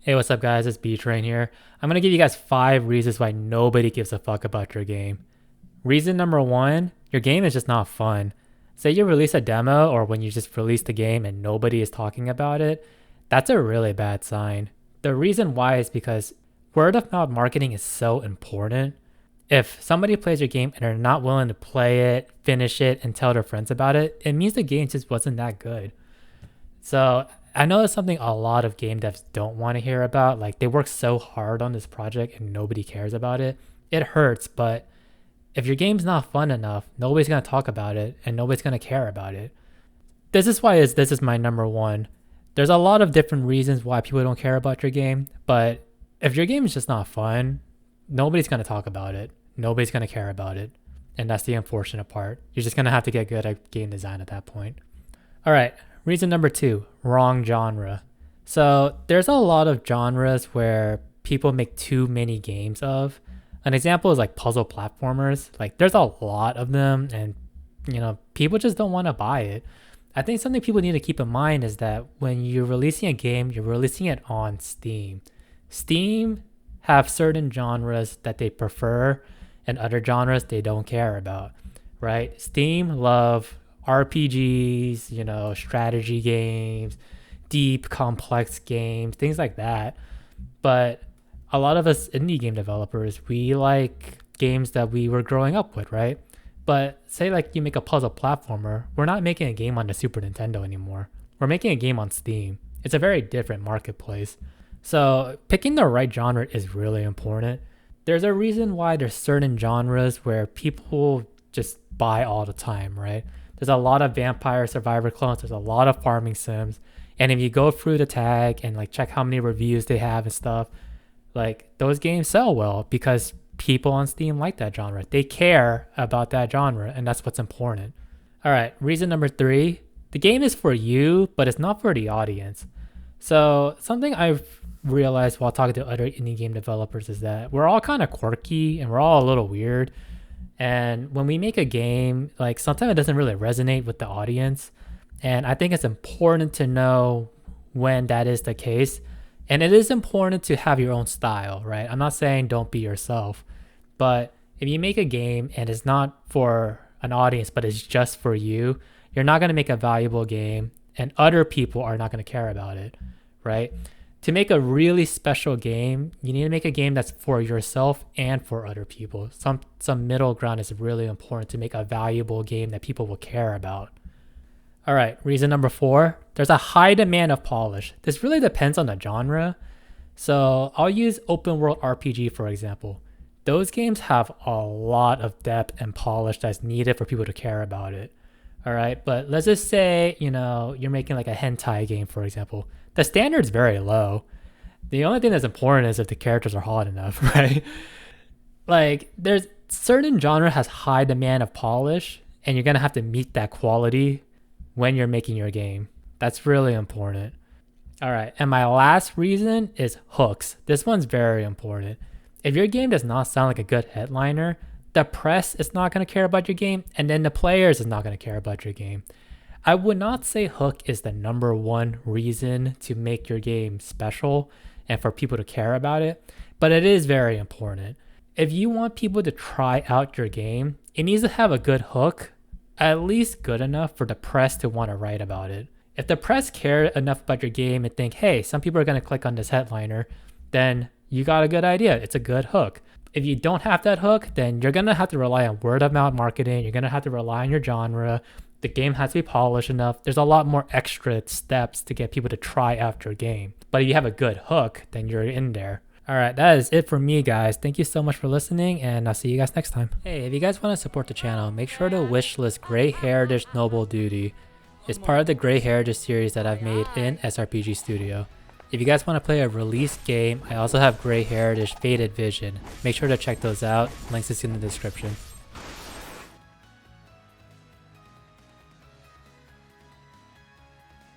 Hey, what's up guys? It's B-Train here. I'm going to give you guys 5 reasons why nobody gives a fuck about your game. Reason number 1, your game is just not fun. Say you release a demo or when you just release the game and nobody is talking about it, that's a really bad sign. The reason why is because word of mouth marketing is so important. If somebody plays your game and they're not willing to play it, finish it, and tell their friends about it, it means the game just wasn't that good. So I know it's something a lot of game devs don't want to hear about. Like they work so hard on this project and nobody cares about it. It hurts, but if your game's not fun enough, nobody's gonna talk about it and nobody's gonna care about it. This is my number one. There's a lot of different reasons why people don't care about your game, but if your game is just not fun, nobody's gonna talk about it. Nobody's gonna care about it. And that's the unfortunate part. You're just gonna have to get good at game design at that point. All right, reason number 2, wrong genre. So there's a lot of genres where people make too many games of. An example is like puzzle platformers. Like there's a lot of them and people just don't want to buy it. I think something people need to keep in mind is that when you're releasing a game, you're releasing it on Steam. Steam have certain genres that they prefer and other genres they don't care about, right? Steam love RPGs, strategy games, deep, complex games, things like that. But a lot of us indie game developers, we like games that we were growing up with, right? But say like you make a puzzle platformer, we're not making a game on the Super Nintendo anymore. We're making a game on Steam. It's a very different marketplace. So picking the right genre is really important. There's a reason why there's certain genres where people just buy all the time, right? There's a lot of vampire survivor clones. There's a lot of farming sims. And if you go through the tag and like check how many reviews they have and stuff, like those games sell well because people on Steam like that genre. They care about that genre and that's what's important. All right, reason number 3, the game is for you, but it's not for the audience. So something I've realized while talking to other indie game developers is that we're all kind of quirky and we're all a little weird. And when we make a game, like sometimes it doesn't really resonate with the audience. And I think it's important to know when that is the case. And it is important to have your own style, right? I'm not saying don't be yourself, but if you make a game and it's not for an audience, but it's just for you, you're not going to make a valuable game and other people are not going to care about it, right? To make a really special game, you need to make a game that's for yourself and for other people. Some middle ground is really important to make a valuable game that people will care about. All right, reason number 4, there's a high demand of polish. This really depends on the genre. So I'll use open world RPG for example. Those games have a lot of depth and polish that's needed for people to care about it. All right, but let's just say, you're making like a hentai game, for example. The standard's very low. The only thing that's important is if the characters are hot enough, right? Like there's certain genre has high demand of polish and you're going to have to meet that quality when you're making your game. That's really important. All right, and my last reason is hooks. This one's very important. If your game does not sound like a good headliner, the press is not going to care about your game, and then the players is not going to care about your game. I would not say hook is the number 1 reason to make your game special and for people to care about it, but it is very important. If you want people to try out your game, it needs to have a good hook, at least good enough for the press to want to write about it. If the press care enough about your game and think, hey, some people are going to click on this headliner, then you got a good idea. It's a good hook. If you don't have that hook, then you're going to have to rely on word of mouth marketing. You're going to have to rely on your genre. The game has to be polished enough. There's a lot more extra steps to get people to try out your game. But if you have a good hook, then you're in there. All right, that is it for me, guys. Thank you so much for listening, and I'll see you guys next time. Hey, if you guys want to support the channel, make sure to wishlist Grey Heritage Noble Duty. It's part of the Grey Heritage series that I've made in SRPG Studio. If you guys want to play a released game, I also have Grey Heritage Faded Vision. Make sure to check those out. Links is in the description.